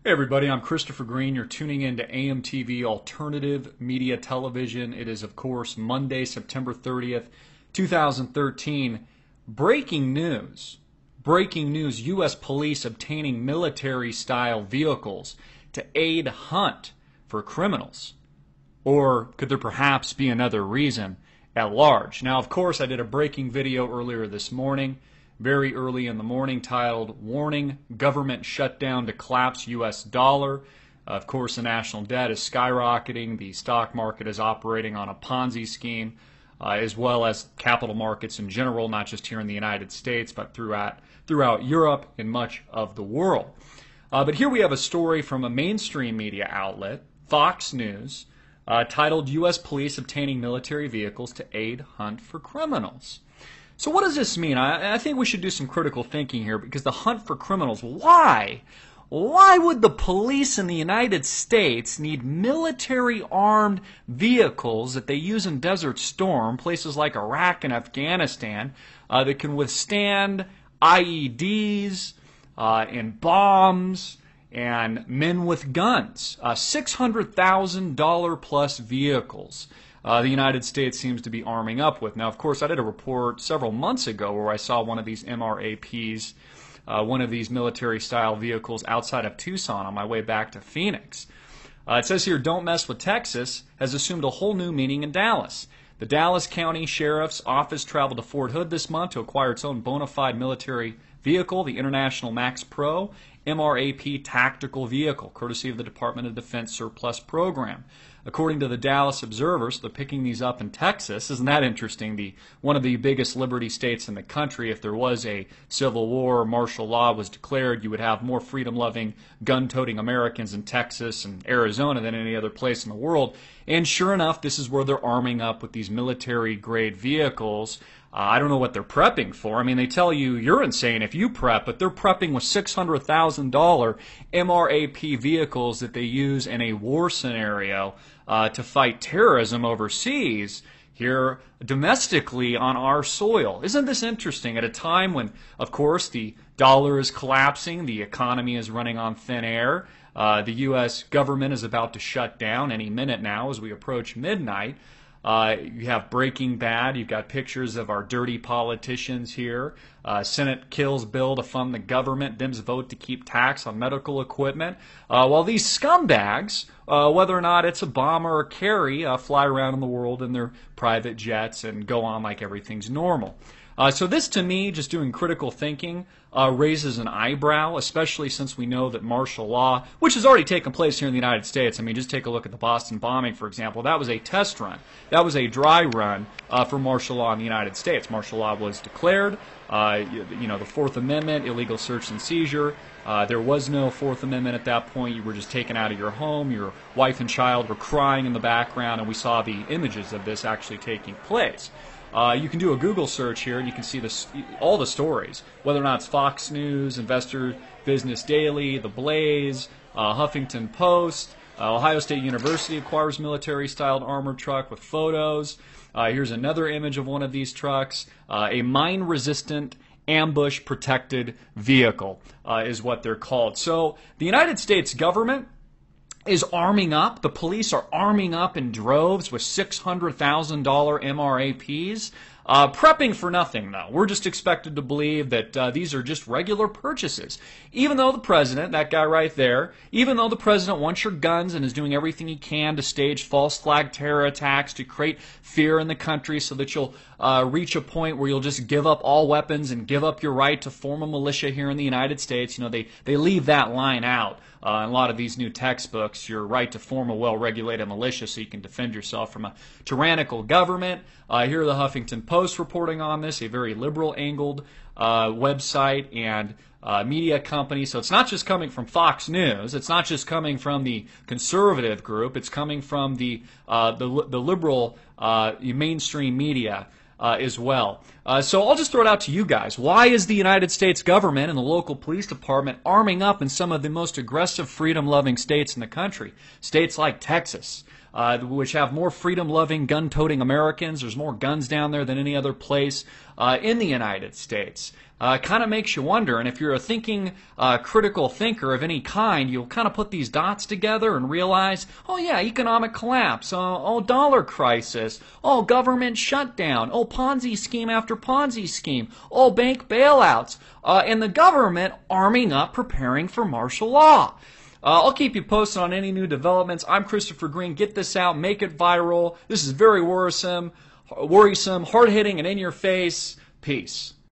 Hey everybody, I'm Christopher Green. You're tuning in to AMTV Alternative Media Television. It is, of course, Monday, September 30th, 2013. Breaking news. Breaking news. U.S. police obtaining military-style vehicles to aid hunt for criminals. Or could there perhaps be another reason at large? Now, of course, I did a breaking video earlier this morning, very early in the morning, titled Warning Government Shutdown to Collapse U.S. Dollar. Of course, the national debt is skyrocketing. The stock market is operating on a Ponzi scheme, as well as capital markets in general, not just here in the United States, but throughout Europe and much of the world. But here we have a story from a mainstream media outlet, Fox News, titled U.S. Police Obtaining Military Vehicles to Aid Hunt for Criminals. So what does this mean? I think we should do some critical thinking here, because the hunt for criminals, why? Why would the police in the United States need military armed vehicles that they use in Desert Storm, places like Iraq and Afghanistan, that can withstand IEDs and bombs and men with guns? $600,000 plus vehicles. The United States seems to be arming up with. Now, of course, I did a report several months ago where I saw one of these MRAPs, one of these military-style vehicles outside of Tucson on my way back to Phoenix. It says here, "Don't mess with Texas" has assumed a whole new meaning in Dallas. The Dallas County Sheriff's Office traveled to Fort Hood this month to acquire its own bona fide military vehicle, the International Max Pro MRAP tactical vehicle, courtesy of the Department of Defense Surplus Program. According to the Dallas Observer, so they're picking these up in Texas. Isn't that interesting? One of the biggest liberty states in the country. If there was a civil war or martial law was declared, you would have more freedom-loving, gun-toting Americans in Texas and Arizona than any other place in the world. And sure enough, this is where they're arming up with these military-grade vehicles. I don't know what they're prepping for. I mean, they tell you you're insane if you prep, but they're prepping with $600,000 MRAP vehicles that they use in a war scenario to fight terrorism overseas here domestically on our soil. Isn't this interesting? At a time when, of course, the dollar is collapsing, the economy is running on thin air, the U.S. government is about to shut down any minute now as we approach midnight. You have Breaking Bad. You've got pictures of our dirty politicians here. Senate kills bill to fund the government. Dems vote to keep tax on medical equipment. While these scumbags, whether or not it's a bomber or carry, fly around in the world in their private jets and go on like everything's normal. So this, to me, just doing critical thinking, raises an eyebrow, especially since we know that martial law, which has already taken place here in the United States. I mean, just take a look at the Boston bombing, for example. That was a test run. That was a dry run for martial law in the United States. Martial law was declared. The Fourth Amendment, illegal search and seizure. There was no Fourth Amendment at that point. You were just taken out of your home. Your wife and child were crying in the background, and we saw the images of this actually taking place. You can do a Google search here, and you can see all the stories, whether or not it's Fox News, Investor Business Daily, The Blaze, Huffington Post. Ohio State University acquires military-styled armored truck with photos. Here's another image of one of these trucks. A mine-resistant, ambush-protected vehicle is what they're called. So the United States government is arming up. The police are arming up in droves with $600,000 MRAPs. Prepping for nothing, though. We're just expected to believe that these are just regular purchases. Even though the president, that guy right there, even though the president wants your guns and is doing everything he can to stage false flag terror attacks, to create fear in the country so that you'll reach a point where you'll just give up all weapons and give up your right to form a militia here in the United States. You know, they leave that line out. In a lot of these new textbooks, your right to form a well-regulated militia so you can defend yourself from a tyrannical government. Here are the Huffington Post reporting on this, a very liberal-angled website and media company. So it's not just coming from Fox News. It's not just coming from the conservative group. It's coming from the liberal mainstream media as well. So I'll just throw it out to you guys. Why is the United States government and the local police department arming up in some of the most aggressive, freedom-loving states in the country? States like Texas, which have more freedom-loving, gun-toting Americans. There's more guns down there than any other place in the United States. Kind of makes you wonder, and if you're a thinking, critical thinker of any kind, you'll kind of put these dots together and realize, oh yeah, economic collapse, oh dollar crisis, oh government shutdown, oh Ponzi scheme after Ponzi scheme, oh bank bailouts, and the government arming up, preparing for martial law. I'll keep you posted on any new developments. I'm Christopher Green. Get this out, make it viral. This is very worrisome, hard-hitting, and in your face. Peace.